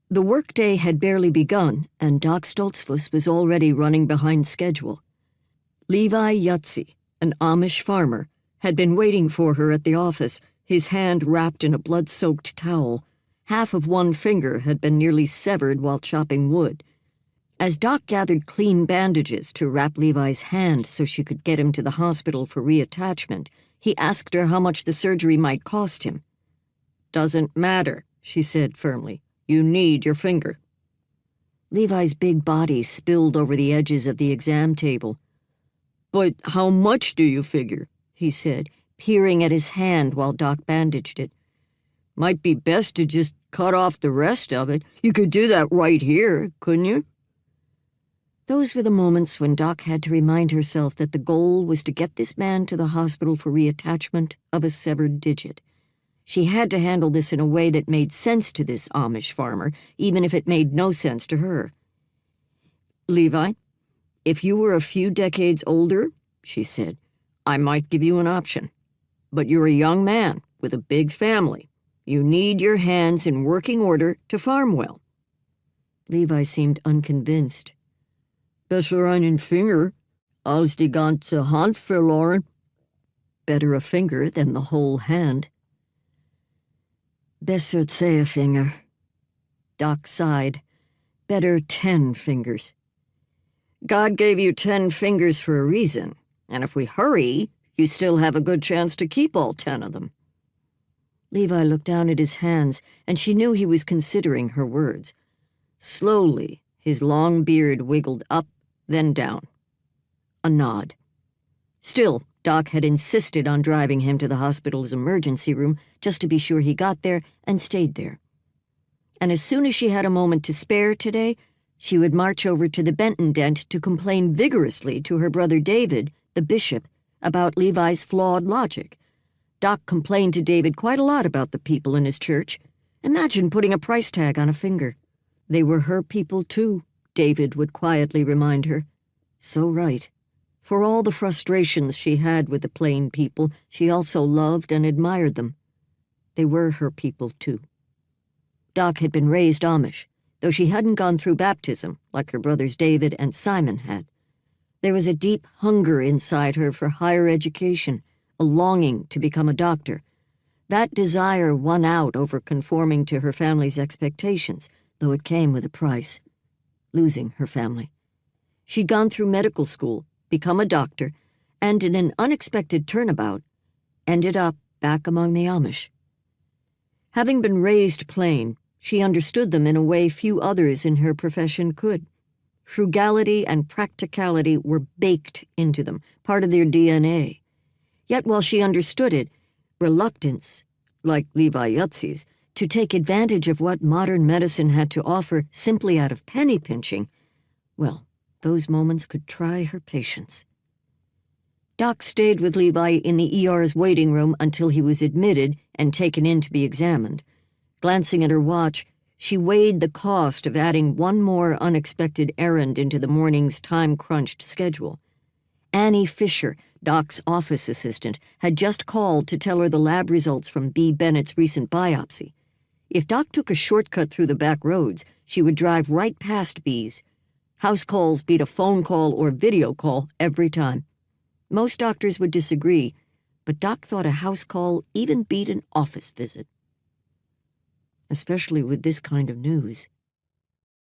The workday had barely begun, and Doc Stoltzfus was already running behind schedule. Levi Yutzi, an Amish farmer, had been waiting for her at the office, his hand wrapped in a blood-soaked towel. Half of one finger had been nearly severed while chopping wood. As Doc gathered clean bandages to wrap Levi's hand so she could get him to the hospital for reattachment, he asked her how much the surgery might cost him. "Doesn't matter," she said firmly. "You need your finger." Levi's big body spilled over the edges of the exam table. "But how much do you figure?" he said, peering at his hand while Doc bandaged it. "Might be best to just cut off the rest of it. You could do that right here, couldn't you?" Those were the moments when Doc had to remind herself that the goal was to get this man to the hospital for reattachment of a severed digit. She had to handle this in a way that made sense to this Amish farmer, even if it made no sense to her. "Levi, if you were a few decades older," she said, "I might give you an option. But you're a young man with a big family. You need your hands in working order to farm well." Levi seemed unconvinced. "Besser einen Finger, als die ganze Hand verloren." Better a finger than the whole hand. "Besser 10 Finger." Doc sighed. "Better 10 fingers." "God gave you 10 fingers for a reason, and if we hurry, you still have a good chance to keep all 10 of them." Levi looked down at his hands, and she knew he was considering her words. Slowly, his long beard wiggled up, then down. A nod. Still, Doc had insisted on driving him to the hospital's emergency room just to be sure he got there and stayed there. And as soon as she had a moment to spare today, she would march over to the Benton Dent to complain vigorously to her brother David, the bishop, about Levi's flawed logic. Doc complained to David quite a lot about the people in his church. Imagine putting a price tag on a finger. They were her people, too, David would quietly remind her. So right. For all the frustrations she had with the plain people, she also loved and admired them. They were her people, too. Doc had been raised Amish, though she hadn't gone through baptism like her brothers David and Simon had. There was a deep hunger inside her for higher education, a longing to become a doctor. That desire won out over conforming to her family's expectations, though it came with a price. Losing her family. She'd gone through medical school, become a doctor, and in an unexpected turnabout, ended up back among the Amish. Having been raised plain, she understood them in a way few others in her profession could. Frugality and practicality were baked into them, part of their DNA. Yet while she understood it, reluctance, like Levi Yutzi's, to take advantage of what modern medicine had to offer simply out of penny pinching, well, those moments could try her patience. Doc stayed with Levi in the ER's waiting room until he was admitted and taken in to be examined. Glancing at her watch, she weighed the cost of adding one more unexpected errand into the morning's time-crunched schedule. Annie Fisher, Doc's office assistant, had just called to tell her the lab results from B. Bennett's recent biopsy. If Doc took a shortcut through the back roads, she would drive right past B's. House calls beat a phone call or video call every time. Most doctors would disagree, but Doc thought a house call even beat an office visit. Especially with this kind of news.